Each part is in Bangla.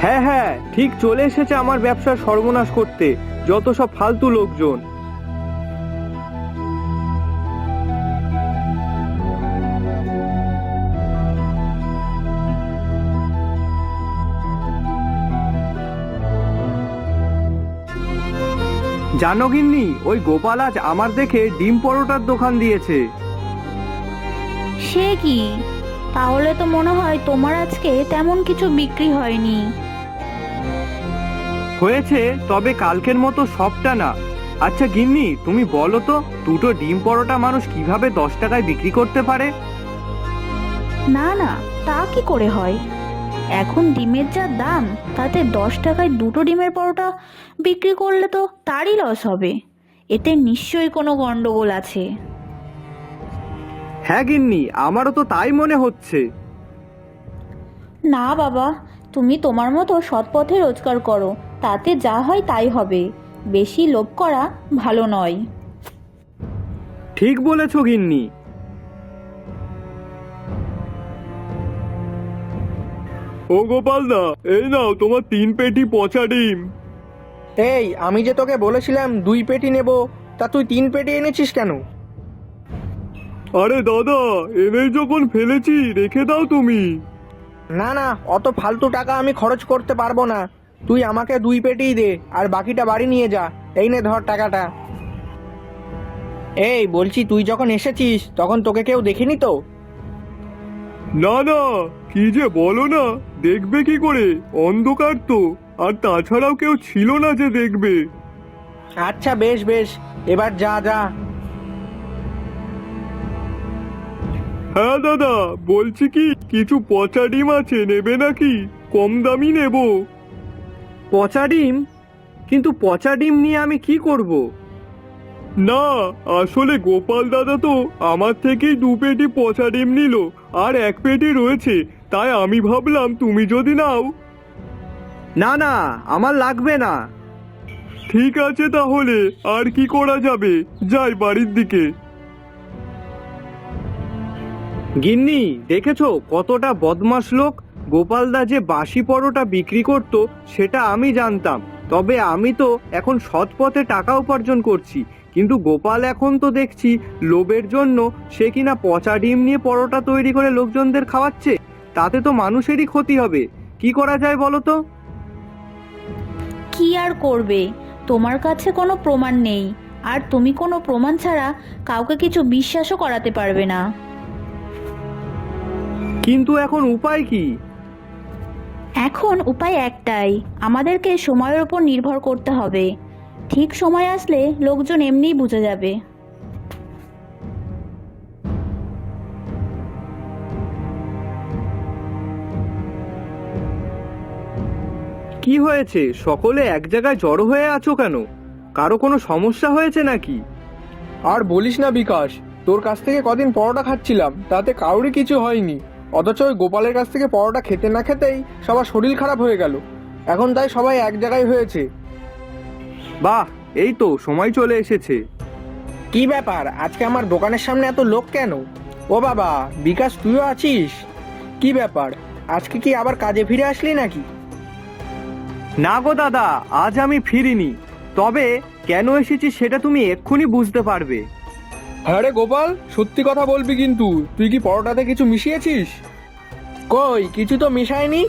হ্যাঁ হ্যাঁ, ঠিক চলে এসেছে আমার ব্যবসার সর্বনাশ করতে যত সব ফালতু লোকজন। জানো গিন্নি, ওই গোপাল আজ আমার দেখে ডিম পরোটার দোকান দিয়েছে। সে কি? তাহলে তো মনে হয় তোমার আজকে তেমন কিছু বিক্রি হয়নি। হয়েছে, তবে কালকের মতো সবটা না। আচ্ছা গিন্নি, তুমি বলো তো, দুটো ডিম পরোটা মানুষ কিভাবে 10 টাকায় বিক্রি করতে পারে? না না, তা কি করে হয়? এখন ডিমের যা দাম, তাতে 10 টাকায় দুটো ডিমের পরোটা বিক্রি করলে তো তারই লস হবে। এতে নিশ্চয়ই কোনো গন্ডগোল আছে। হ্যাঁ গিন্নি, আমারও তো তাই মনে হচ্ছে। না বাবা, তুমি তোমার মতো সৎ পথে রোজগার করো, তাতে যা হয় তাই হবে। বেশি লোভ করা ভালো নয়। ঠিক বলেছ গিন্নি। ও গোপাল দা, এই নাও তোমার 3 পেটি পচা ডিম। এই, আমি যে তোকে বলেছিলাম 2 পেটি নেব, তা তুই 3 পেটি এনেছিস কেন? আরে দাদা, এনেই যখন ফেলেছি রেখে দাও তুমি। না না, অত ফালতু টাকা আমি খরচ করতে পারবো না। তুই আমাকে 2 পেটিই দে, আর বাকিটা বাড়ি নিয়ে যা। এই নে ধর টাকাটা। এই বলছি, তুই যখন এসেছিস তখন তোকে কেউ দেখেনি তো? না না, কি যে বলো না, দেখবে কি করে, অন্ধকার তো। আর তাছাড়াও কেউ ছিল না যে দেখবে। আচ্ছা বেশ বেশ, এবার যা যা। হ্যাঁ দাদা, বলছি কি, কিছু পচা ডিম আছে, নেবে নাকি? কম দামি নেব। পচা ডিম? কিন্তু পচা ডিম নিয়ে আমি কি করব? না, আসলে গোপাল দাদা তো আমার থেকেই 2 পেটি পচা ডিম নিল, আর 1 পেটি রয়েছে, তাই আমি ভাবলাম তুমি যদি নাও। না না, আমার লাগবে না। ঠিক আছে তাহলে, আর কি করা যাবে, যাই বাড়ির দিকে। গিন্নি, দেখেছো কতটা বদমাশ লোক? গোপালদা যে বাসি পরোটা বিক্রি করত সেটা আমি জানতাম, তবে আমি তো এখন সৎ পথে টাকা উপার্জন করছি, কিন্তু গোপাল এখন তো দেখছি লোভের জন্য সে কিনা পচা ডিম নিয়ে পরোটা তৈরি করে লোকজনদের খাওয়াচ্ছে। তাতে তো মানুষেরই ক্ষতি হবে। কি করা যায় বলো তো? কি আর করবে? তোমার কাছে কোনো প্রমাণ নেই, আর তুমি কোনো প্রমাণ ছাড়া কাউকে কিছু বিশ্বাসও করাতে পারবে না। কিন্তু এখন উপায় কি? এখন উপায় একটাই, আমাদেরকে সময়ের উপর নির্ভর করতে হবে। ঠিক সময় আসলে লোকজন এমনিই বুঝে যাবে। কি হয়েছে, সকলে এক জায়গায় জড়ো হয়ে আছো কেন? কারো কোনো সমস্যা হয়েছে নাকি? আর বলিস না বিকাশ, তোর কাছ থেকে কদিন পরোটা খাচ্ছিলাম, তাতে কারোরই কিছু হয়নি। অথচ ওই গোপালের কাছ থেকে পরোটা খেতে না খেতেই সবার শরীর খারাপ হয়ে গেল। এখন তাই সবাই এক জায়গায় হয়েছে। বাহ, এই তো সময় চলে এসেছে। কি ব্যাপার, আজকে আমার দোকানের সামনে এত লোক কেন? ও বাবা, বিকাশ তুইও আছিস? কি ব্যাপার, আজকে কি আবার কাজে ফিরে আসলি নাকি? না গো দাদা, আজ আমি ফিরিনি, তবে কেন এসেছি সেটা তুমি এক্ষুনি বুঝতে পারবে। হ্যাঁ রে গোপাল, সত্যি কথা বলবি কিন্তু, তুই কি পরোটাতে কিছু মিশিয়েছিস? কই, কিছু তো মিশায়নি।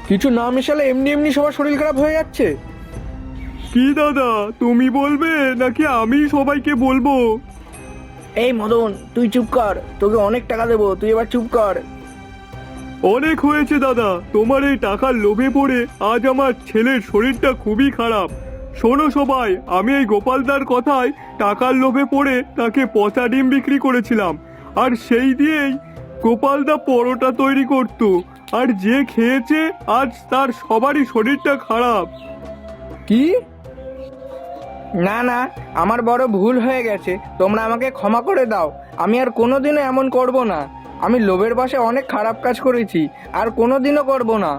কিছু না মেশালে এমনি এমনি সবার শরীর খারাপ হয়ে যাচ্ছে। কি দাদা, তুমি বলবে নাকি আমি সবাইকে বলবো? এই মদন, তুই চুপ কর, তোকে অনেক টাকা দেবো, তুই এবার চুপ কর। অনেক হয়েছে দাদা, তোমার এই টাকার লোভে পড়ে আজ আমার ছেলের শরীরটা খুবই খারাপ। শোনো সবাই, আমি এই গোপালদার কথায় টাকার লোভে পড়ে তাকে পচা ডিম বিক্রি করেছিলাম, আর সেই দিয়েই গোপালদা পরোটা তৈরি করত, আর যে খেয়েছে আজ তার সবারই শরীরটা খারাপ। কি? না না, আমার বড় ভুল হয়ে গেছে, তোমরা আমাকে ক্ষমা করে দাও। আমি আর কোনোদিনও এমন করব না। আমি লোভের বশে অনেক খারাপ কাজ করেছি, আর কোনোদিনও করব না।